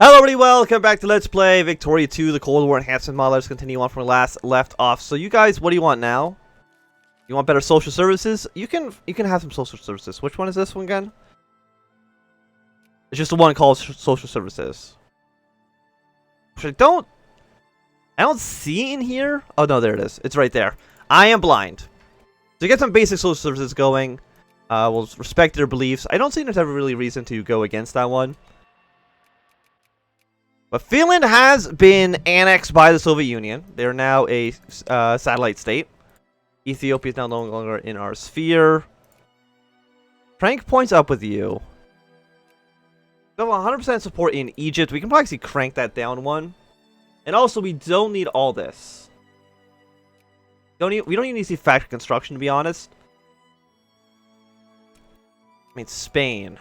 Hello everybody, welcome back to Let's Play Vic2, the Cold War enhancement mod. Let's continue on from last left off. So you guys, what do you want now? You want better social services? You can have some social services. Which one is this one again? It's just the one called social services. Which I don't see in here. Oh no, there it is. It's right there. I am blind. So get some basic social services going. We'll respect their beliefs. I don't see there's ever really reason to go against that one. But Finland has been annexed by the Soviet Union. They are now a satellite state. Ethiopia is now no longer in our sphere. Frank points up with you. We have 100% support in Egypt. We can probably actually crank that down one. And also, we don't need all this. We don't even need to see factory construction, to be honest. I mean, Spain.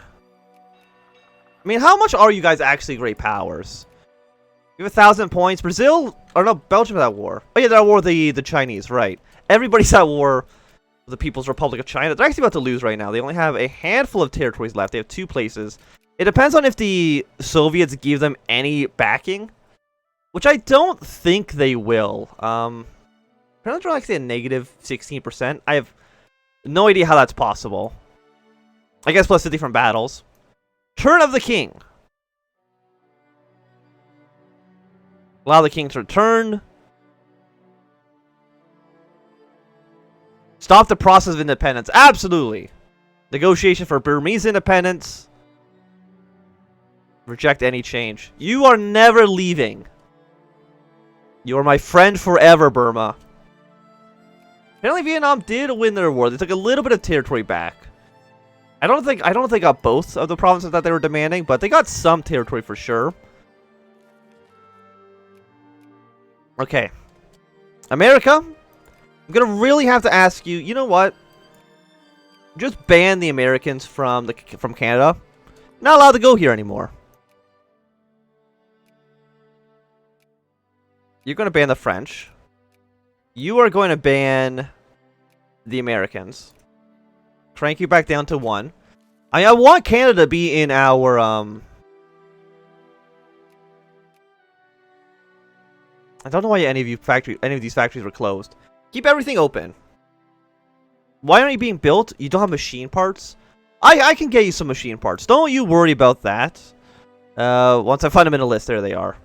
I mean, how much are you guys actually great powers? You have 1,000 points. Brazil, or no, Belgium is at war. Oh yeah, they're at war with the Chinese, right. Everybody's at war with the People's Republic of China. They're actually about to lose right now. They only have a handful of territories left. They have 2 places. It depends on if the Soviets give them any backing, which I don't think they will. Apparently they're like a negative 16%. I have no idea how that's possible. I guess plus 50 from battles. Turn of the King. Allow the king to return. Stop the process of independence. Absolutely. Negotiation for Burmese independence. Reject any change. You are never leaving. You are my friend forever, Burma. Apparently Vietnam did win their war. They took a little bit of territory back. I don't think they got both of the provinces that they were demanding, but they got some territory for sure. Okay. America, I'm going to really have to ask you, you know what? Just ban the Americans from Canada. Not allowed to go here anymore. You're going to ban the French. You are going to ban the Americans. Crank you back down to 1. I want Canada to be in our, I don't know why any of these factories were closed. Keep everything open. Why aren't you being built? You don't have machine parts? I can get you some machine parts. Don't you worry about that. Once I find them in a list, there they are.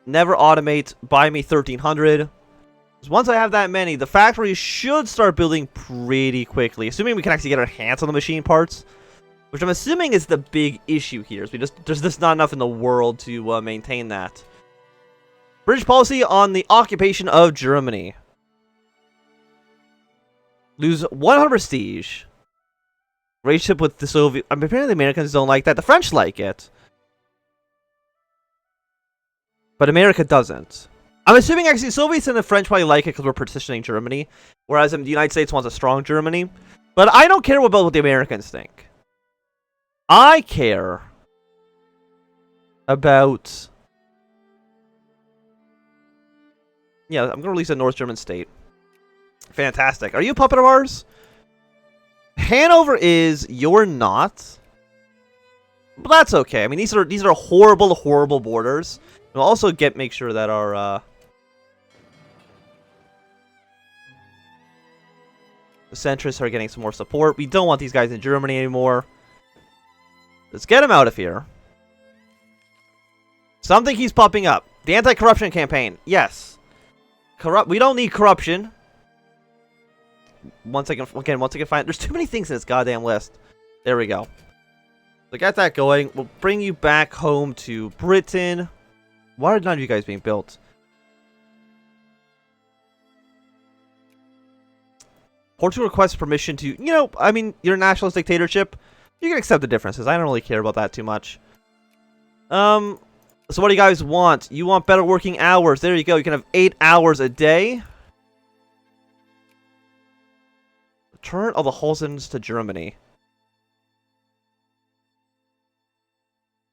Never automate. Buy me 1,300. Once I have that many, the factory should start building pretty quickly. Assuming we can actually get our hands on the machine parts. Which I'm assuming is the big issue here. So there's just not enough in the world to maintain that. British policy on the occupation of Germany. Lose 100 prestige. Relationship with the Soviet... I mean, apparently the Americans don't like that. The French like it. But America doesn't. I'm assuming actually Soviets and the French probably like it because we're partitioning Germany. Whereas the United States wants a strong Germany. But I don't care about what the Americans think. I care about... Yeah, I'm going to release a North German state. Fantastic. Are you a puppet of ours? Hanover is. You're not. But that's okay. I mean, these are horrible, horrible borders. We'll also make sure that our the centrists are getting some more support. We don't want these guys in Germany anymore. Let's get them out of here. Something keeps popping up. The anti-corruption campaign. Yes. We don't need corruption. Once I can find... There's too many things in this goddamn list. There we go. So get that going. We'll bring you back home to Britain. Why are none of you guys being built? Portugal requests permission to... You know, I mean, your nationalist dictatorship. You can accept the differences. I don't really care about that too much. So what do you guys want? You want better working hours. There you go. You can have 8 hours a day. Return all the Holzens to Germany.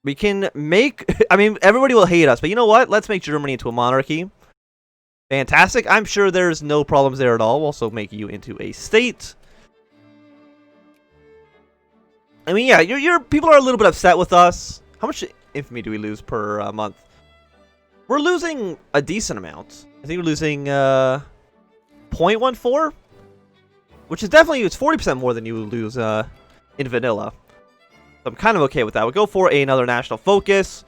We can make... I mean, everybody will hate us. But you know what? Let's make Germany into a monarchy. Fantastic. I'm sure there's no problems there at all. We'll also make you into a state. I mean, yeah, your people are a little bit upset with us. How much... infamy do we lose per month? We're losing a decent amount. I think we're losing 0.14, which is definitely, it's 40% more than you would lose in vanilla. So I'm kind of okay with that. We'll go for another national focus.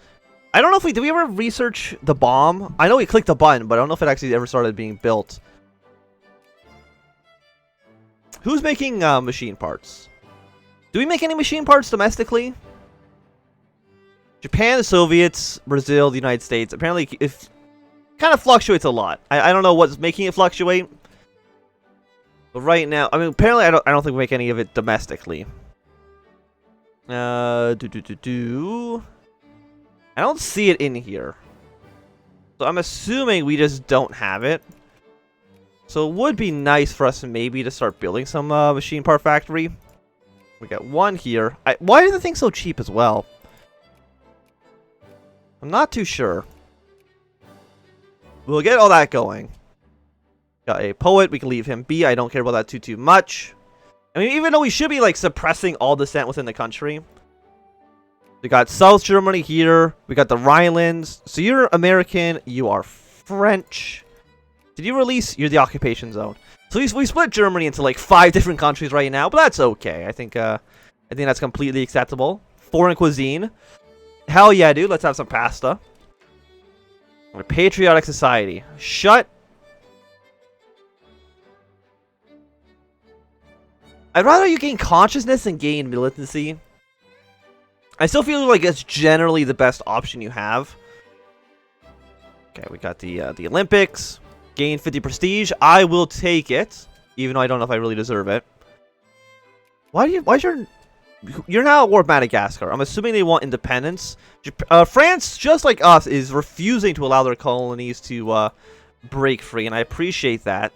I don't know if did we ever research the bomb? I know we clicked the button, but I don't know if it actually ever started being built. Who's making machine parts? Do we make any machine parts domestically? Japan, the Soviets, Brazil, the United States. Apparently, if kind of fluctuates a lot. I don't know what's making it fluctuate. But right now, I mean, apparently I don't think we make any of it domestically. I don't see it in here. So I'm assuming we just don't have it. So it would be nice for us maybe to start building some machine part factory. We got one here. Why is the thing so cheap as well? I'm not too sure. We'll get all that going. Got a poet. We can leave him be. I don't care about that too much. I mean, even though we should be like suppressing all dissent within the country. We got South Germany here. We got the Rhinelands. So you're American. You are French. Did you release? You're the occupation zone. So we split Germany into like 5 different countries right now, but that's okay. I think that's completely acceptable. Foreign cuisine. Hell yeah, dude. Let's have some pasta. A patriotic society. Shut. I'd rather you gain consciousness than gain militancy. I still feel like it's generally the best option you have. Okay, we got the Olympics. Gain 50 prestige. I will take it, even though I don't know if I really deserve it. You're now at war with Madagascar. I'm assuming they want independence. France, just like us, is refusing to allow their colonies to break free, and I appreciate that.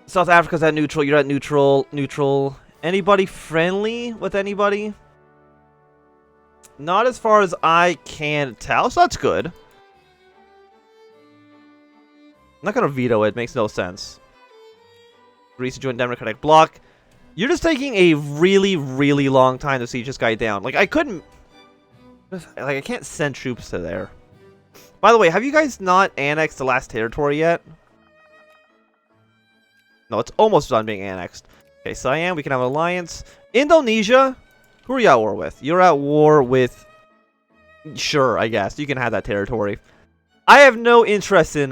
South Africa's at neutral. You're at neutral. Neutral. Anybody friendly with anybody? Not as far as I can tell, so that's good. I'm not going to veto it. Makes no sense. Greece to join Democratic Bloc. You're just taking a really, really long time to siege this guy down. Like, I couldn't... Like, I can't send troops to there. By the way, have you guys not annexed the last territory yet? No, it's almost done being annexed. Okay, Siam, we can have an alliance. Indonesia, who are you at war with? You're at war with... Sure, I guess. You can have that territory. I have no interest in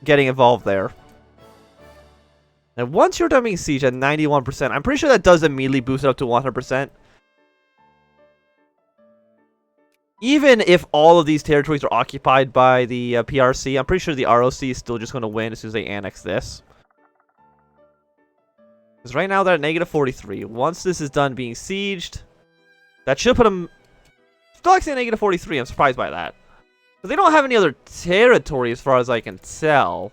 getting involved there. And once you're done being siege at 91%, I'm pretty sure that does immediately boost it up to 100%. Even if all of these territories are occupied by the PRC, I'm pretty sure the ROC is still just going to win as soon as they annex this. Because right now they're at negative 43. Once this is done being sieged, that should put them still actually at negative 43. I'm surprised by that. But they don't have any other territory as far as I can tell.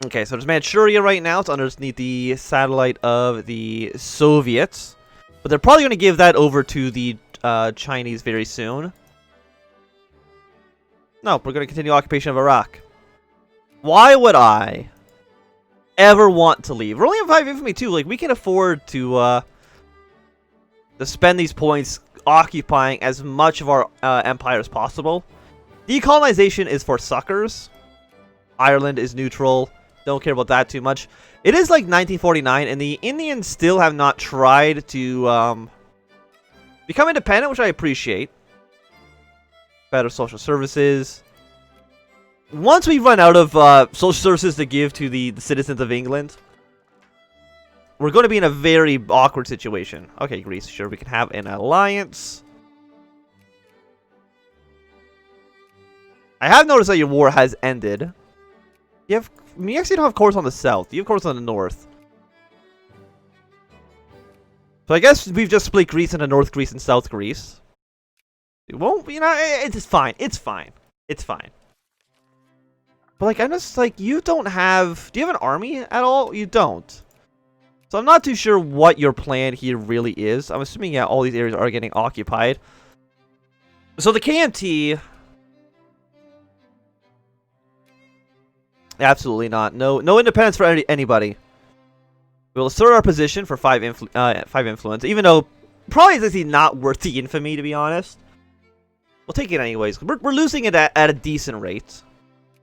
Okay, so there's Manchuria right now. It's underneath the satellite of the Soviets. But they're probably going to give that over to the Chinese very soon. No, we're going to continue occupation of Iraq. Why would I ever want to leave? We're only at 5 infamy too. Like, we can afford to spend these points occupying as much of our empire as possible. Decolonization is for suckers. Ireland is neutral. Don't care about that too much. It is like 1949, and the Indians still have not tried to become independent, which I appreciate. Better social services. Once we run out of social services to give to the citizens of England, we're going to be in a very awkward situation. Okay, Greece, sure, we can have an alliance. I have noticed that your war has ended. You actually don't have cores on the south. You have cores on the north. So I guess we've just split Greece into North Greece and South Greece. It won't, you know, it's fine. It's fine. It's fine. But, like, I'm just, like, you don't have... Do you have an army at all? You don't. So I'm not too sure what your plan here really is. I'm assuming, yeah, all these areas are getting occupied. So the KMT... Absolutely not. No independence for anybody. We'll assert our position for 5 influence, even though probably it's actually not worth the infamy, to be honest. We'll take it anyways. We're losing it at a decent rate.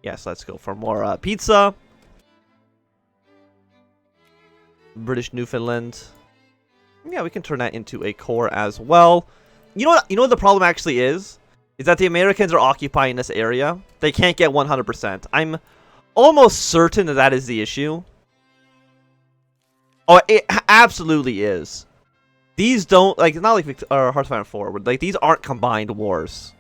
Yes, let's go for more pizza. British Newfoundland. Yeah, we can turn that into a core as well. You know what? You know what the problem actually is? Is that the Americans are occupying this area. They can't get 100%. I'm almost certain that that is the issue. Oh, it absolutely is. These don't, like, it's not like Hearts of Iron 4. Like, these aren't combined wars.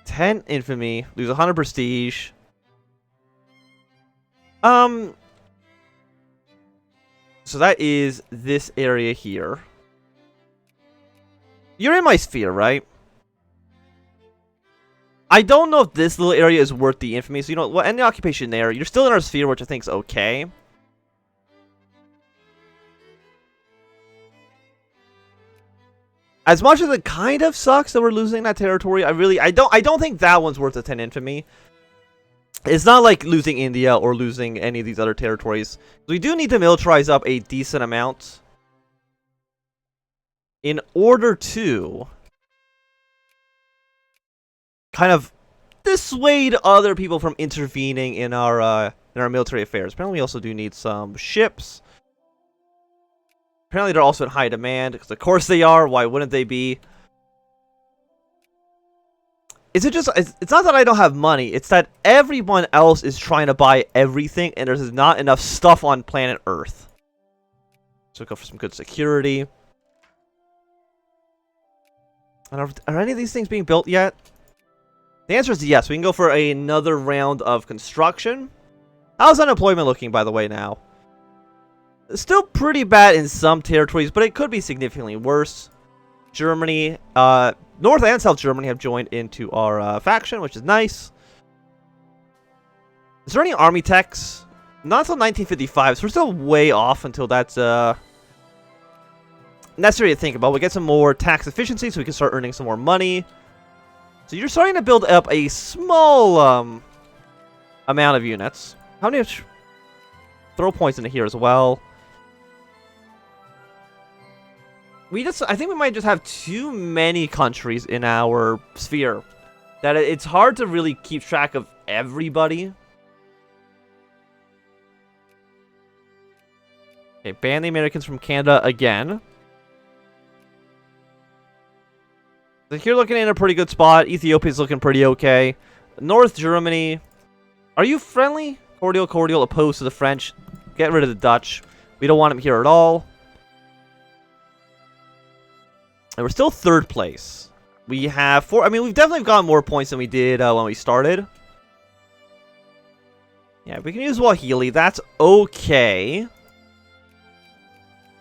$10 infamy, lose 100 prestige. So that is this area here. You're in my sphere, right? I don't know if this little area is worth the infamy, so you know what, end the occupation there. You're still in our sphere, which I think is okay. As much as it kind of sucks that we're losing that territory, I don't think that one's worth a 10 infamy. It's not like losing India or losing any of these other territories. We do need to militarize up a decent amount in order to kind of dissuade other people from intervening in our military affairs. Apparently, we also do need some ships. Apparently, they're also in high demand, because of course they are. Why wouldn't they be? Is it just... It's not that I don't have money. It's that everyone else is trying to buy everything, and there's not enough stuff on planet Earth. So go for some good security. And are any of these things being built yet? The answer is yes. We can go for another round of construction. How's unemployment looking, by the way, now? It's still pretty bad in some territories, but it could be significantly worse. Germany, North and South Germany have joined into our faction, which is nice. Is there any army techs? Not until 1955, so we're still way off until that's necessary to think about. We'll get some more tax efficiency so we can start earning some more money. So you're starting to build up a small amount of units. How many? Throw points into here as well. I think we might just have too many countries in our sphere. That it's hard to really keep track of everybody. Okay, ban the Americans from Canada again. So you're looking in a pretty good spot. Ethiopia's looking pretty okay. North Germany. Are you friendly? Cordial, cordial, opposed to the French. Get rid of the Dutch. We don't want them here at all. And we're still third place. We have 4... I mean, we've definitely gotten more points than we did when we started. Yeah, we can use Wahili. That's okay.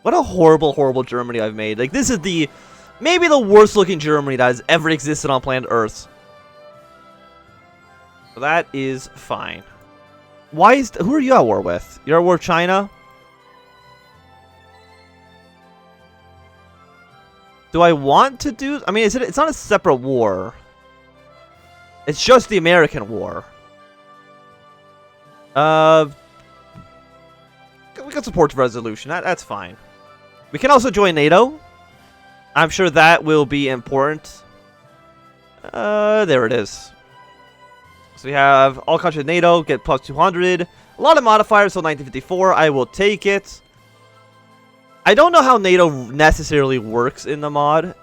What a horrible, horrible Germany I've made. Like, this is the... maybe the worst looking Germany that has ever existed on planet Earth. So that is fine. Why is... who are you at war with? You're at war with China? Do I want to do... I mean, it's not a separate war. It's just the American war. We can support the resolution. That's fine. We can also join NATO. I'm sure that will be important. There it is. So we have all countries of NATO get plus 200. A lot of modifiers till 1954. I will take it. I don't know how NATO necessarily works in the mod.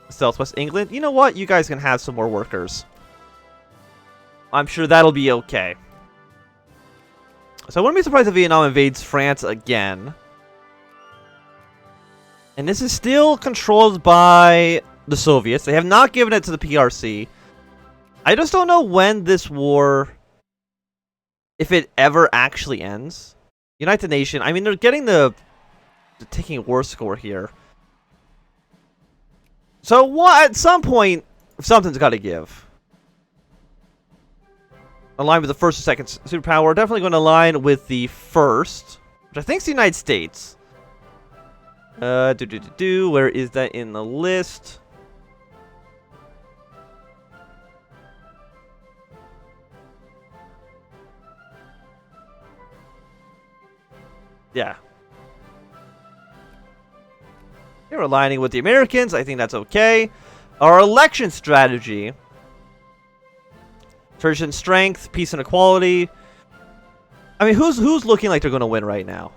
Southwest England. You know what? You guys can have some more workers. I'm sure that'll be okay. So I wouldn't be surprised if Vietnam invades France again. And this is still controlled by the Soviets. They have not given it to the PRC. I just don't know when this war, if it ever actually ends. United Nations. I mean, they're getting the taking war score here. So what? At some point, something's got to give. Align with the first or second superpower. We're definitely going to align with the first, which I think is the United States. Where is that in the list? Yeah. We're aligning with the Americans. I think that's okay. Our election strategy. Tradition, strength, peace and equality. I mean, who's looking like they're going to win right now?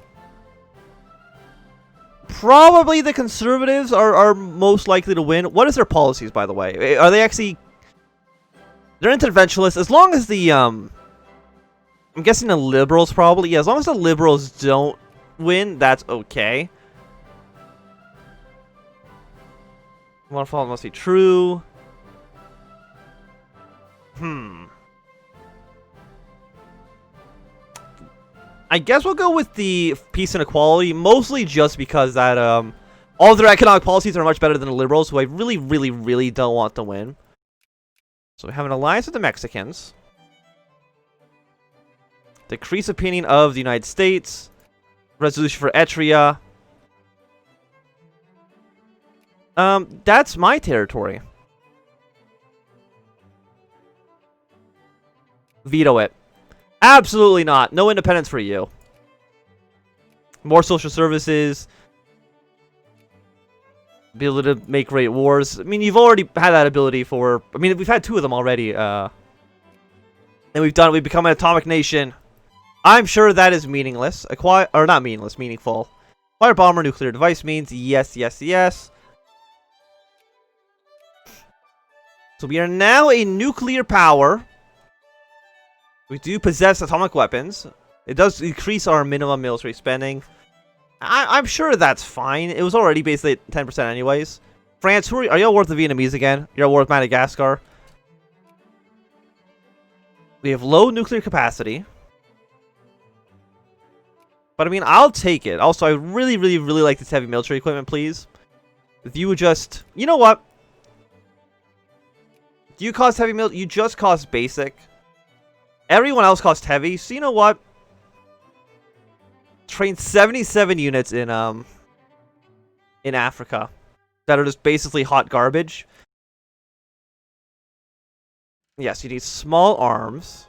Probably the conservatives are most likely to win. What is their policies, by the way? Are they actually... They're interventionalists. As long as the... I'm guessing the liberals probably. Yeah, as long as the liberals don't win, that's okay. One fault must be true. I guess we'll go with the peace and equality, mostly just because that all of their economic policies are much better than the liberals, who I really, really, really don't want to win. So we have an alliance with the Mexicans. Decrease opinion of the United States. Resolution for Etria. That's my territory. Veto it. Absolutely not. No independence for you. More social services. Ability to make great wars. I mean, you've already had that ability for... I mean, we've had 2 of them already. And we've become an atomic nation. I'm sure that is meaningless. Or not meaningless, meaningful. Acquire bomber nuclear device means yes, yes, yes. So we are now a nuclear power. We do possess atomic weapons. It does increase our minimum military spending. I'm sure that's fine. It was already basically at 10% anyways. France, are you at war with the Vietnamese again? You're at war with Madagascar. We have low nuclear capacity. But I mean, I'll take it. Also, I really, really, really like this heavy military equipment, please. If you would just... You know what? Do you cost heavy military? You just cost basic. Everyone else costs heavy, so you know what? Train 77 units in Africa that are just basically hot garbage. Yes, you need small arms,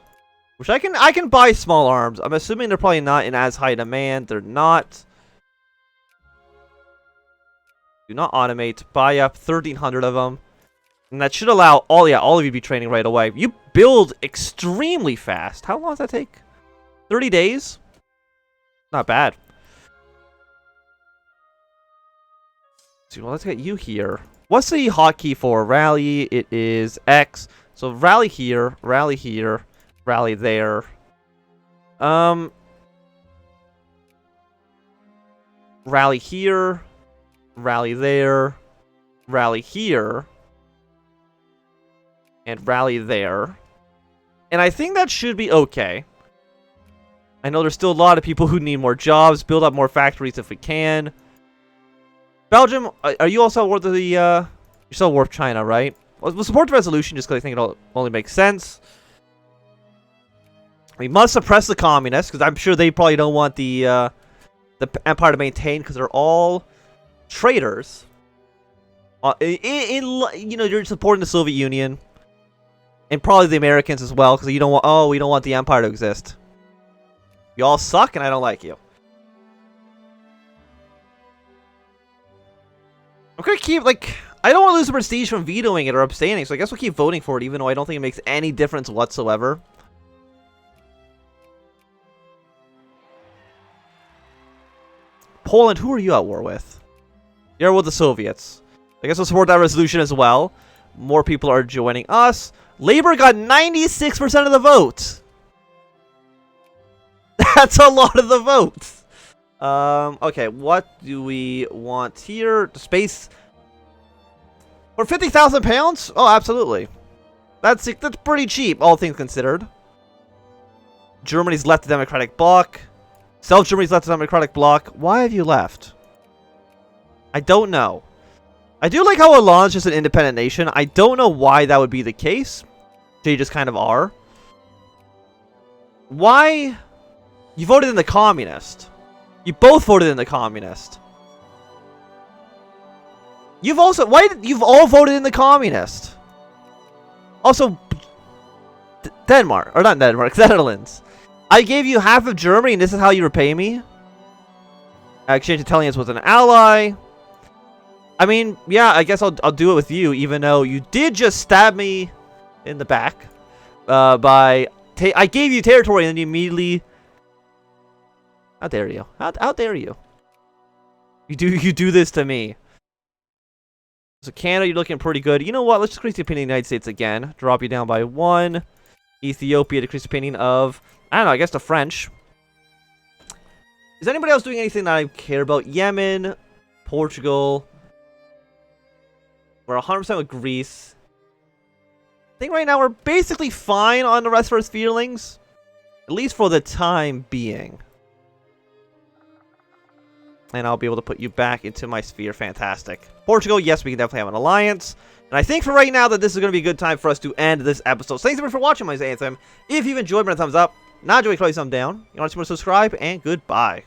which I can buy small arms. I'm assuming they're probably not in as high demand. They're not. Do not automate. Buy up 1,300 of them. And that should allow all of you to be training right away. You build extremely fast. How long does that take? 30 days? Not bad. So well, let's get you here. What's the hotkey for rally? It is X. So rally here, rally there. Rally here, rally there, rally here. And rally there. And I think that should be okay. I know there's still a lot of people who need more jobs. Build up more factories if we can. Belgium, are you also at war with the... You're still at war with China, right? We'll support the resolution just because I think it'll only make sense. We must suppress the communists because I'm sure they probably don't want the empire to maintain because they're all traitors. You know, you're supporting the Soviet Union. And probably the Americans as well, because you don't want... Oh, we don't want the Empire to exist. You all suck, and I don't like you. I'm gonna keep, like... I don't want to lose the prestige from vetoing it or abstaining, so I guess we'll keep voting for it, even though I don't think it makes any difference whatsoever. Poland, who are you at war with? You're with the Soviets. I guess we'll support that resolution as well. More people are joining us. Labor got 96% of the vote. That's a lot of the votes. Okay, what do we want here? The space for 50,000 pounds? Oh, absolutely. That's pretty cheap, all things considered. Germany's left the Democratic Bloc. South Germany's left the Democratic Bloc. Why have you left? I don't know. I do like how Holland's just an independent nation. I don't know why that would be the case. They just kind of are. Why? You voted in the communist. You both voted in the communist. You've also... You've all voted in the communist. Also... Denmark. Or not Denmark. The Netherlands. I gave you half of Germany and this is how you repay me? Exchange Italians with an ally. I mean, yeah, I guess I'll do it with you, even though you did just stab me in the back. I gave you territory and then you immediately... How dare you? How dare you? You do this to me. So Canada, you're looking pretty good. You know what? Let's decrease the opinion of the United States again. Drop you down by 1. Ethiopia, decrease the opinion of... I don't know, I guess the French. Is anybody else doing anything that I care about? Yemen, Portugal. We're 100% with Greece. I think right now we're basically fine on the rest of our feelings. At least for the time being. And I'll be able to put you back into my sphere. Fantastic. Portugal, yes, we can definitely have an alliance. And I think for right now that this is going to be a good time for us to end this episode. So thanks everyone for watching my Anthem. If you've enjoyed, give it a thumbs up. Not enjoyed, click a thumbs down. You want to subscribe, and goodbye.